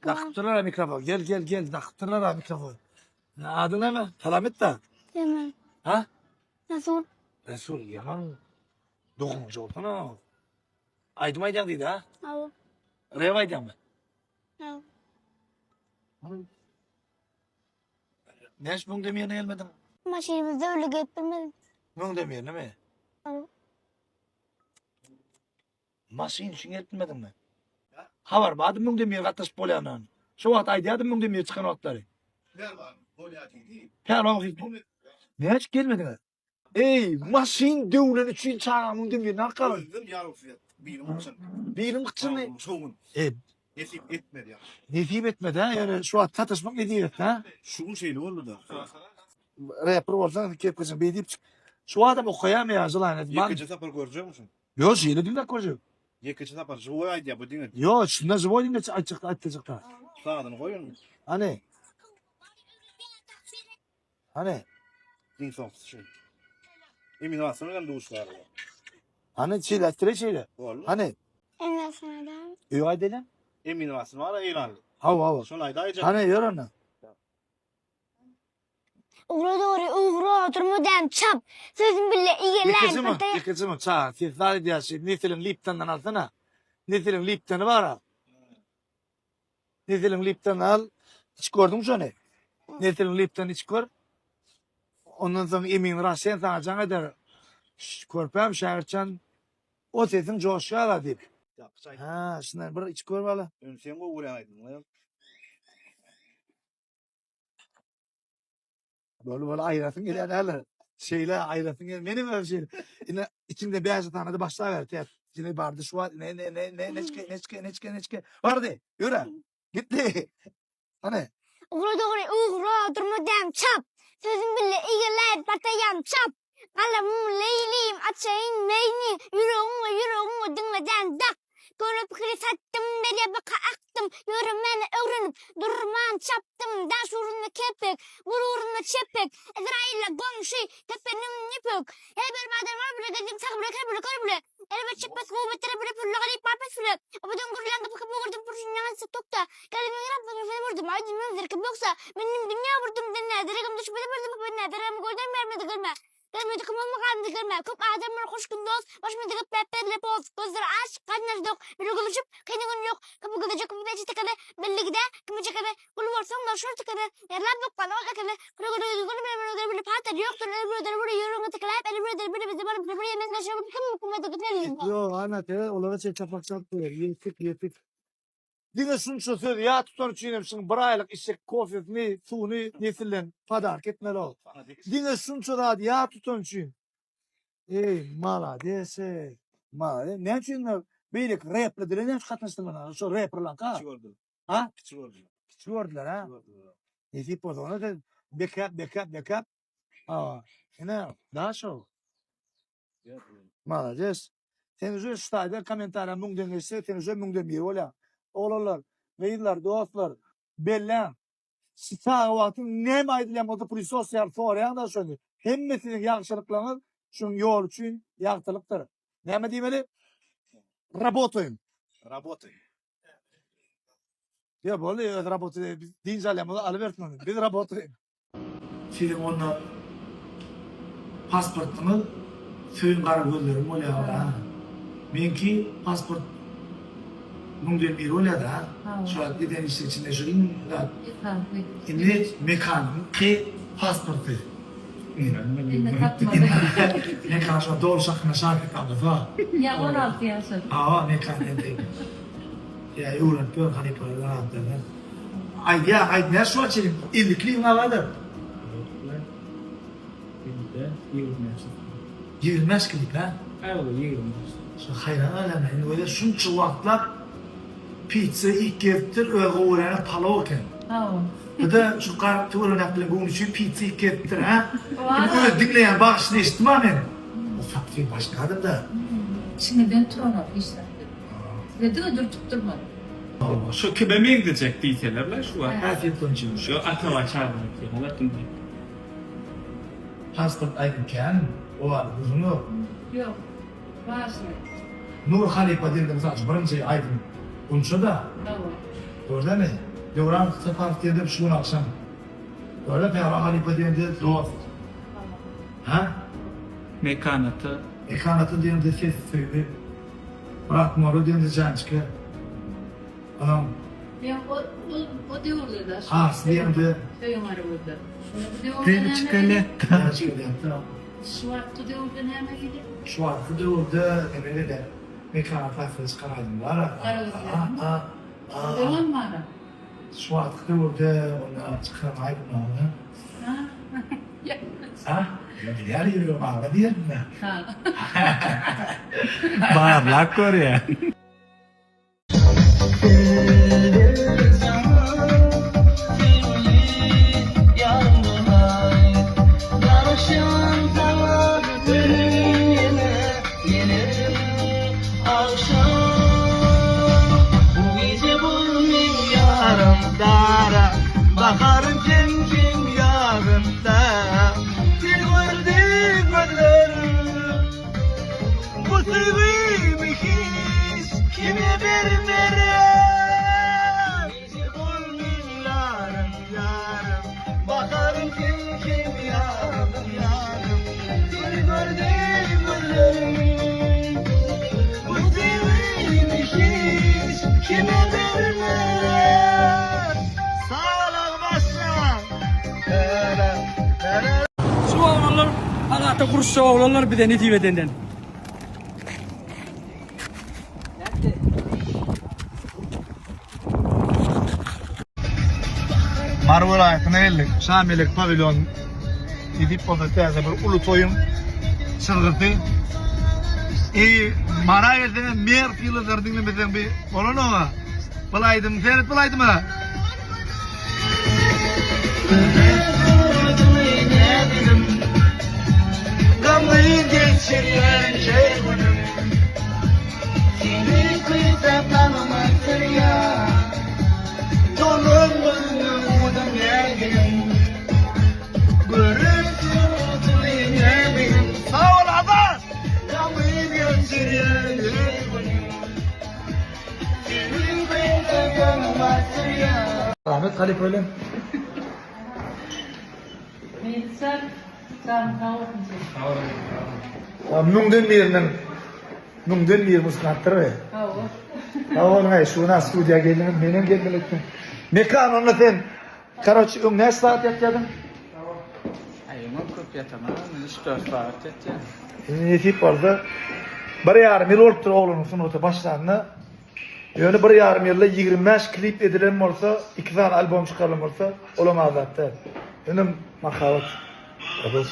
Takıptırlar mikrofon. Gel. Takıptırlar mikrofon. Adın ne mi? Talamet de. Tamam. Ha? Nasıl? Resul yaman. Doğumcu oldun ha. Aydım aydan dedi ha. Al. Rev aydan mı? Al. Ne iş mung demeyene gelmedin? Maşinimizde öyle getirmedim. Mung demeyene mi? Al. Masin için gelmedin mi? Ha var mı? Adım mung demeyene katlaşıp bolyanan. Şu vakit aydı adım mung demeyene çıkan vakitleri. Ver var. Bolyatı değil. Her vakit. Ne hiç gelmedin ha? Ey masin devlen için çağa mung demeyene ne kalın? Öldüm yarım fiyat. Birim için. Birim kıçın ne? Çoğun. Nesip etmedi ya. Nesip etmedi ha? Yani şu an tartışmak ne diyet ha? Şunun şeyli oldu da. Rapper olsan kepkesin bedip çık. Şu adam okuyam ya zılanet. Yekıcı sapar görecek misin? Yo şeyle dinle koyacak. Yekıcı sapar. Zıvoy aydı ya bu dinle. Yo şunda zıvoy dinle açıkta. Sağdını koyun mu? Hani? Hani? Din son şey. Emin olsun ben duşlar. Hani şeyle. Oldu. Hani? En azından. Yo aydelim. Emin olsun var ilan. Hava. Son ayda ayacak. Hani yor onu. Uğra doğru uğra oturmadan çap. Sözün bile iyiler. Yıkıcı mı? Çağ. Tiftar diyorsun. Nitilim Lipton'dan alsana. Nitilim Lipton'u var ha. Nitilim Lipton'u al. Hiç gördün mü şunu? Nitilim Lipton'u hiç gör. Ondan sonra emin raşen sana can eder. Körpem şahırçan. O sesin coşuyor ala deyip. Yapsay. Ha, şundan bir iç gör bala. Önsen bu uğrayaydın. Böyle ayratın geliyor derler. Şeyle ayratın geliyor. Benim öyle şey. Yine içimde beyaz tanıdı başlayıver. Yine vardı şu var. Ne çıkı. Vardı. Yürü. Gitti. Hani? Uğra doğru uğra oturmadan çap. Sözün bile iyiler. Batayan çap. Kalamım leyliyim açayın meyni. Yüreğimi dinleden dak. Görüp kriz attım nereye baka aktım. Yürümeni öğrenip durman çaptım. Daş uğruna kepek, vur uğruna çepek. Ezrail'le komşu, tepenim nipök. Hele bir baden var bile dedim sakbıra kar bile. Elbet çepes kuvvetleri bile pürlü galip papes bile. Abadan kurulan kapı kapı vurdum pürşün yansı tokta. Kalbimi yarabda nefede vurdum. Aydın mevzir kıp yoksa. Benim dünya vurdum denle. Direkim düşmede vurdum papedine. Dereğimi koydum vermedi görme. Gelmedi kımılma kandı görme. Köp adamlar hoş gün dost. Başımı dıkıp pepperle poz. Gözleri aç. Kalpleri dök. Bir gülüşüp kendi günü yok. Kapı gıdıcı kapı beçi tıkadı. Belli gide. Kımı çıkadı. Gülü varsan da şur tıkadı. Yerler yok bana o tıkadı. Kuru gülü bir patar yoktur. Elbirde yürüğünü tıkalayıp. Elbirde bizi bana bir yemek kaşığı. Kımı kumadı gıtırıyım. Yo ana tele olara şey çapak çapak. Yetik. Dine şunu şoför ya tutar çiğnemsin. Bir aylık işek kofe mi sunu nesillen padark etmeli ol. Dine şunu şoför ya tutar çiğ. Ey mala dese. Mala ne için beylik rap'le dile ne katmıştın bana? Şu rap'la ka. Küçük oldu. Ha? Küçük oldu. Küçük ordular ha. Ne tip o zaman da backup. Aa. Ne? Daha şu. Mala des. Sen üzü stayda komentarya mung dengesi sen üzü mung demiyor ola. Oğlanlar, beyinler, dostlar, bellen. Sita vaktin ne maydilen o da puri sosyal foruyan da şöyle. Hemmesinin yakışıklarını şun yol için yaktılıktır. Ne mi demeli? Работаем. Работай. Ya böyle работаем. Biz din zalimini alıvertmemiz. Biz работаем. Sizin onunla pasportunu suyun karı gönderim oluyor ha. Benimki pasport Mungkin birunya da, soal kita di sini sering lah. Ini mekanik ke pasportu. Ne kadar sonra doğru sakına sahip kaldı fa. Ya 16 yaşında. Aa ne kadar ne. Ya yuran pör hani para da. Ay ne su açayım? İllikli ne vardı? Yirmez klip ha? Evet, yirmez. Hayran alamayın. Öyle şunca vakitler pizza ilk getir öğrenip palavken. Tamam. Bu da şu kadar tuğla bunun için pizza ilk getir ha. Böyle dinleyen bağışını istemem ben. Ufak bir başka adım da. Şimdi ben tuğla işte. Ve dur tutturma. Şu kebeme gidecek diytelerle şu an. Afiyet olsun. Şu aklıma çağırmak yani. Bakın. Pasport ayıkken o var uzunu. Yok. Başla. Nur Halife dediğinde mesela birinci aydın. Unça da Tamam. Öyle mi? Devran kısa partiyede bir şuun akşam. Öyle Peygamber Halife deyince dost. Ha? Mekanatı. Ekanatı deyince ses söyledi. Bırakmalı deyince can çıkıyor. Anam. Ya o diyordu da. Has deyince. Köyüm var burada. Şunu Deli diyordu çikolata. Can çıkıyor. Şu vakti diyordu ne gidip. Şu an kıdırıldı. Emeli de. Mekanat hafız karardılar. Devam mı ara? Şu an kıdırıldı. Onu çıkamayı bunu. Ha? Ha? Yer yürüyorum abi diyelim mi? Ha. Bağırlar Kore. Bakarım kim yarımda bir gördüm gözlerim bu sevimi hiç kime vermem Bulmin yarım bakarım kim yarım bir gördüm gözlerim bu sevimi hiç kime vermem Şu oğlanlar, anahta kuruşça oğlanlar bir de ne diyeyim. Marmara ayetine geldik. Şamilik pavilyon gidip orada teyze bir ulu toyum çılgırdı. Mara yerden mer fiilleri dinlemeden bir olan ama bulaydım, seyret bulaydım ha. Gamlayı geçiren şey bunun seni kıyıda tanımaktır ya Donanmanın umudum yergin Görüntü yemin Sağ ol Abbas! Gamlayı geçiren şey bunun seni kıyıda tanımaktır ya Ahmet Halip öyle mi? Neyse, sen kavurdun. Nungden bir muskattır ve. Kavur. Tamam hay şuna stüdyoya gelin benim gelmelikten. Mekan onu sen. Karoç ne saat yatıyordun? Ayımın köp yatamam. 3-4 saat yatıyor. Yetip orada. Bir yarım yıl oldu oğlunun sınıfta başlandı. Yani bir yarım yılda 25 klip edilen olsa 2 tane albüm çıkarılan olsa olamaz zaten. Benim makavat. Evet.